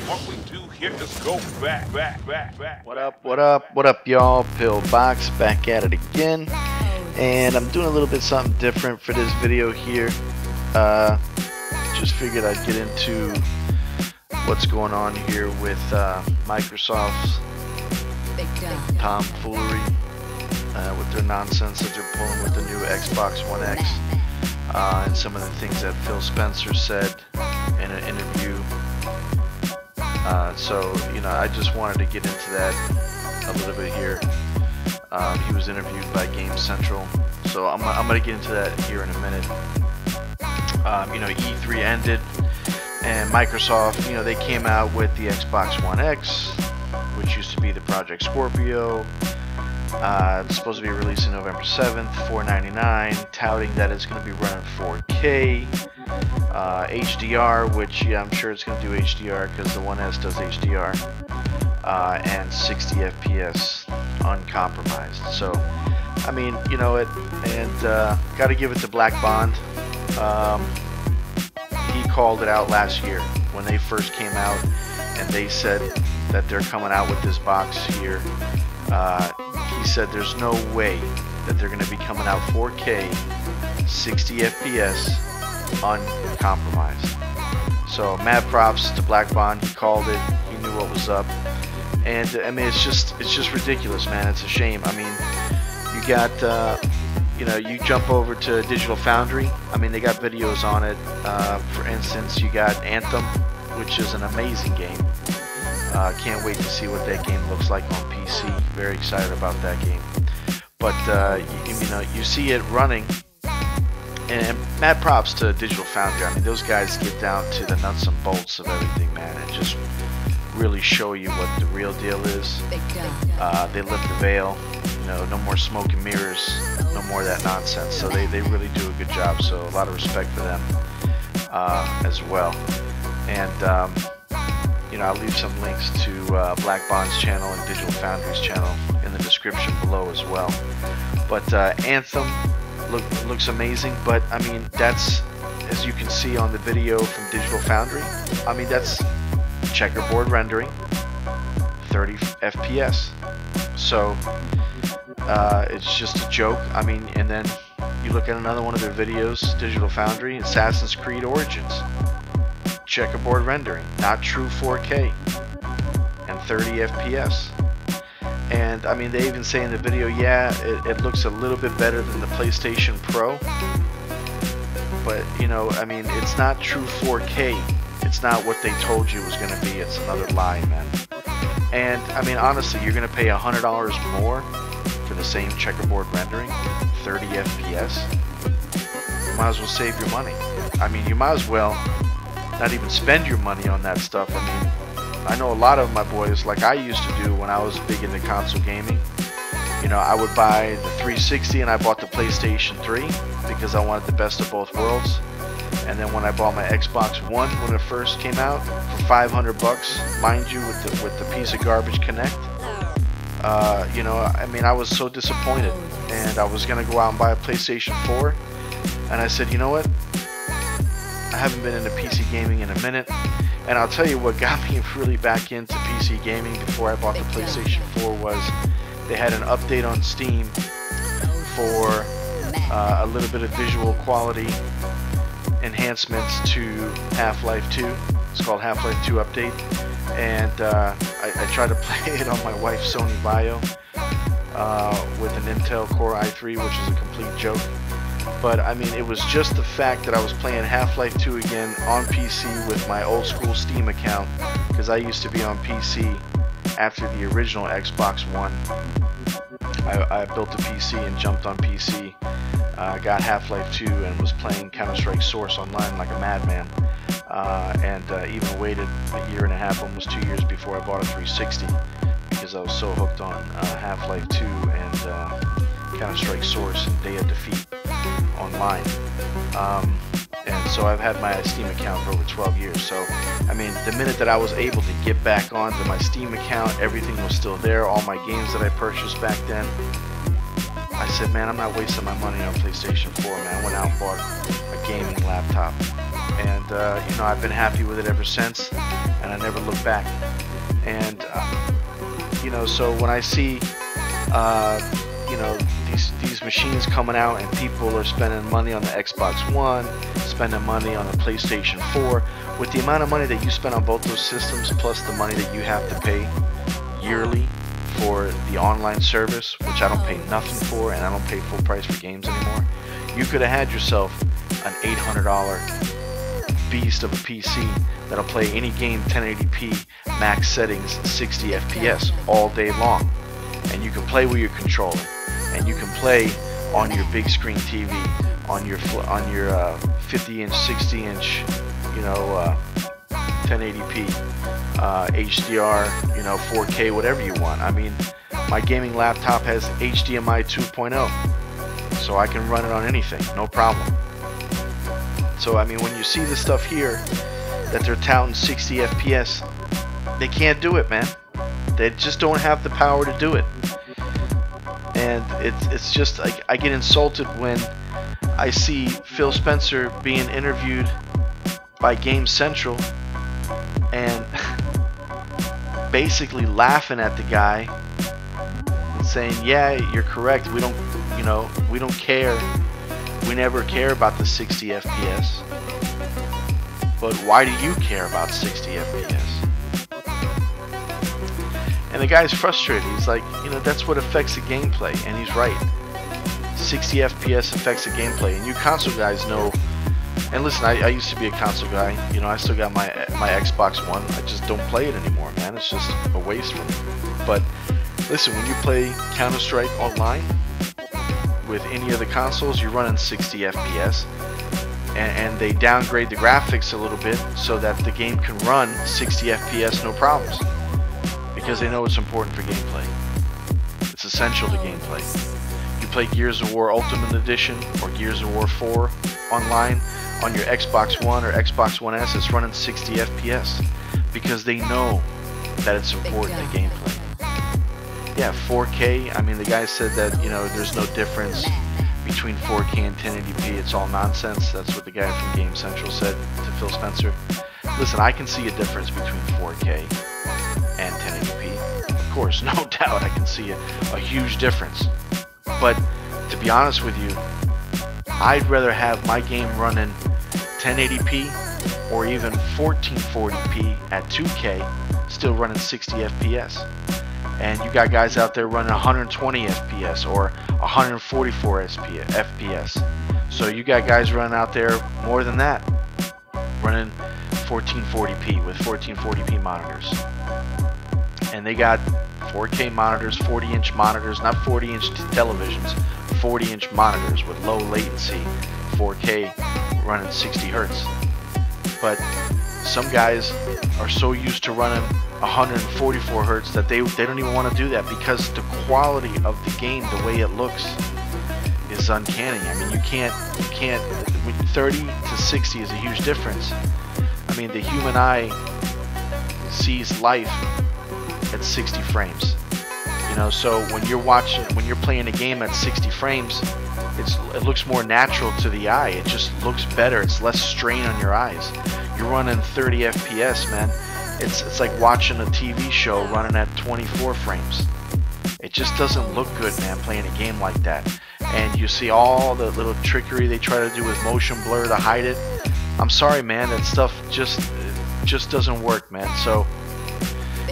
what we do here is go back. What up, y'all? PILLBOX back at it again, and I'm doing a little bit something different for this video here. Just figured I'd get into what's going on here with Microsoft's tomfoolery with their nonsense that they're pulling with the new Xbox One X, and some of the things that Phil Spencer said in an interview. So, you know, I just wanted to get into that a little bit here. He was interviewed by Game Central, so I'm going to get into that here in a minute. You know, E3 ended, and Microsoft, you know, they came out with the Xbox One X, which used to be the Project Scorpio. It's supposed to be releasing November 7th, $499, touting that it's going to be running 4K, HDR, which, yeah, I'm sure it's going to do HDR because the One S does HDR, and 60 FPS uncompromised. So, I mean, you know it, and got to give it to Black Bond. He called it out last year when they first came out, and they said that they're coming out with this box here. He said there's no way that they're going to be coming out 4K, 60 FPS, uncompromised. So mad props to Black Bond. He called it. He knew what was up. And I mean, it's just ridiculous, man. It's a shame. I mean, you got you know, you jump over to Digital Foundry. I mean, they got videos on it. For instance, you got Anthem, which is an amazing game. Can't wait to see what that game looks like on PC. Very excited about that game. But you know, you see it running, and mad props to Digital Foundry. I mean, those guys get down to the nuts and bolts of everything, man, and just really show you what the real deal is. They lift the veil. You know, no more smoke and mirrors, no more of that nonsense. So they really do a good job. So a lot of respect for them as well. And you know, I'll leave some links to Black Bond's channel and Digital Foundry's channel in the description below as well. But Anthem looks amazing, but I mean, that's, as you can see on the video from Digital Foundry, I mean, that's checkerboard rendering, 30 FPS. So it's just a joke. I mean, and then you look at another one of their videos, Digital Foundry, Assassin's Creed Origins. Checkerboard rendering, not true 4K, and 30 FPS. And I mean, they even say in the video, yeah, it looks a little bit better than the PlayStation Pro, but you know, I mean, it's not true 4K. It's not what they told you it was going to be. It's another lie, man. And I mean, honestly, you're going to pay $100 more for the same checkerboard rendering, 30 FPS. You might as well save your money. I mean, you might as well not even spend your money on that stuff. I mean, I know a lot of my boys, like I used to do when I was big into console gaming. You know, I would buy the 360 and I bought the PlayStation 3 because I wanted the best of both worlds. And then when I bought my Xbox One when it first came out for $500, mind you, with the piece of garbage Kinect, you know, I mean, I was so disappointed, and I was gonna go out and buy a PlayStation 4, and I said, you know what? I haven't been into PC gaming in a minute, and I'll tell you what got me really back into PC gaming before I bought the PlayStation 4 was they had an update on Steam for a little bit of visual quality enhancements to Half-Life 2. It's called Half-Life 2 Update, and I tried to play it on my wife's Sony Vaio with an Intel Core i3, which is a complete joke. But I mean, it was just the fact that I was playing Half-Life 2 again on PC with my old school Steam account, because I used to be on PC after the original Xbox One. I built a PC and jumped on PC, got Half-Life 2 and was playing Counter-Strike Source online like a madman, and even waited a year and a half, almost 2 years before I bought a 360 because I was so hooked on Half-Life 2 and Counter-Strike Source and Day of Defeat online. And so I've had my Steam account for over 12 years. So I mean, the minute that I was able to get back onto my Steam account, everything was still there, all my games that I purchased back then. I said, man, I'm not wasting my money on PlayStation 4, man. I went out and bought a gaming laptop. And you know, I've been happy with it ever since, and I never look back. And you know, so when I see you know, these machines coming out and people are spending money on the Xbox One, spending money on the PlayStation 4, with the amount of money that you spend on both those systems plus the money that you have to pay yearly for the online service, which I don't pay nothing for, and I don't pay full price for games anymore, you could have had yourself an $800 beast of a PC that'll play any game 1080p max settings 60 FPS all day long. And you can play with your controller, and you can play on your big screen TV, on your 50-inch, 60-inch, you know, 1080p, HDR, you know, 4K, whatever you want. I mean, my gaming laptop has HDMI 2.0, so I can run it on anything, no problem. So I mean, when you see the stuff here that they're touting 60 FPS, they can't do it, man. They just don't have the power to do it. And it's just like, I get insulted when I see Phil Spencer being interviewed by Game Central and basically laughing at the guy and saying, yeah, you're correct, we don't, you know, we don't care, we never care about the 60 FPS, but why do you care about 60 FPS? And the guy's frustrated. He's like, you know, that's what affects the gameplay, and he's right. 60 FPS affects the gameplay, and you console guys know. And listen, I used to be a console guy. You know, I still got my Xbox One. I just don't play it anymore, man. It's just a waste for me. But listen, when you play Counter-Strike online with any of the consoles, you're running 60 FPS, and they downgrade the graphics a little bit so that the game can run 60 FPS no problems, because they know it's important for gameplay. It's essential to gameplay. You play Gears of War Ultimate Edition or Gears of War 4 online on your Xbox One or Xbox One S, it's running 60 FPS because they know that it's important to gameplay. Yeah, 4K, I mean, the guy said that, you know, there's no difference between 4K and 1080p. It's all nonsense. That's what the guy from Game Central said to Phil Spencer. Listen, I can see a difference between 4K and 1080p. Of course, no doubt I can see a huge difference. But to be honest with you, I'd rather have my game running 1080p or even 1440p at 2K still running 60 FPS. And you got guys out there running 120 FPS or 144 FPS. So you got guys running out there more than that, running 1440p with 1440p monitors. And they got 4K monitors, 40-inch monitors, not 40-inch televisions, 40-inch monitors with low latency, 4K running 60 hertz. But some guys are so used to running 144 hertz that they don't even want to do that, because the quality of the game, the way it looks, is uncanny. I mean, you can't 30 to 60 is a huge difference. I mean, the human eye sees life at 60 frames. You know, so when you're playing a game at 60 frames, it looks more natural to the eye. It just looks better. It's less strain on your eyes. You're running 30 FPS, man. It's like watching a TV show running at 24 frames. It just doesn't look good, man, playing a game like that. And you see all the little trickery they try to do with motion blur to hide it. I'm sorry, man, that stuff just doesn't work, man. So,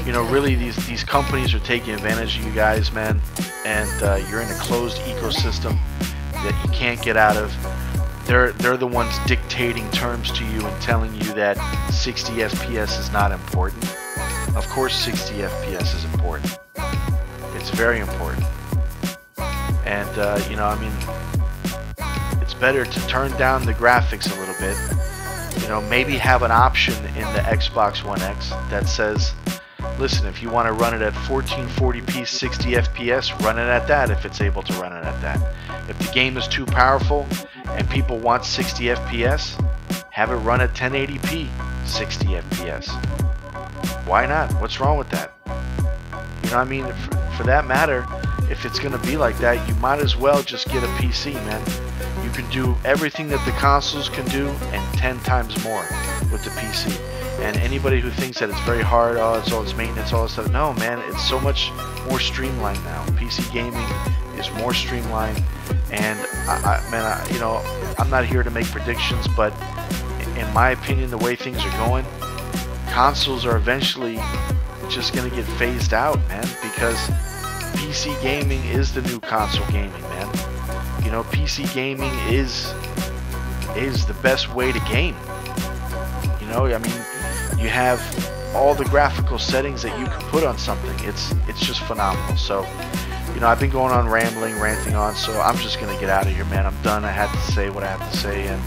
you know, really these companies are taking advantage of you guys, man, and you're in a closed ecosystem that you can't get out of. They're the ones dictating terms to you and telling you that 60 FPS is not important. Of course 60 FPS is important. It's very important. And you know, I mean, it's better to turn down the graphics a little bit. You know, maybe have an option in the Xbox One X that says, listen, if you want to run it at 1440p 60 FPS, run it at that if it's able to run it at that. If the game is too powerful and people want 60 FPS, have it run at 1080p 60 FPS. Why not? What's wrong with that? You know what I mean? For that matter, if it's going to be like that, you might as well just get a PC, man. You can do everything that the consoles can do and 10 times more with the PC. And anybody who thinks that it's very hard, oh, it's all this maintenance, all this stuff, no, man, it's so much more streamlined now. PC gaming is more streamlined, and you know, I'm not here to make predictions, but in my opinion, the way things are going, consoles are eventually just going to get phased out, man, because PC gaming is the new console gaming, man. You know, PC gaming is the best way to game. You know, I mean, you have all the graphical settings that you can put on something. It's just phenomenal. So, you know, I've been going on ranting on, so I'm just gonna get out of here, man. I'm done. I had to say what I have to say, and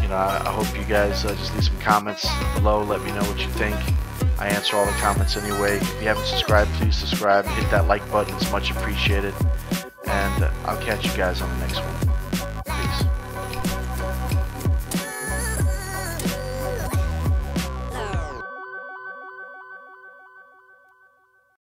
you know, I hope you guys just leave some comments below. Let me know what you think. I answer all the comments anyway. If you haven't subscribed, please subscribe and hit that like button. It's much appreciated. And I'll catch you guys on the next one.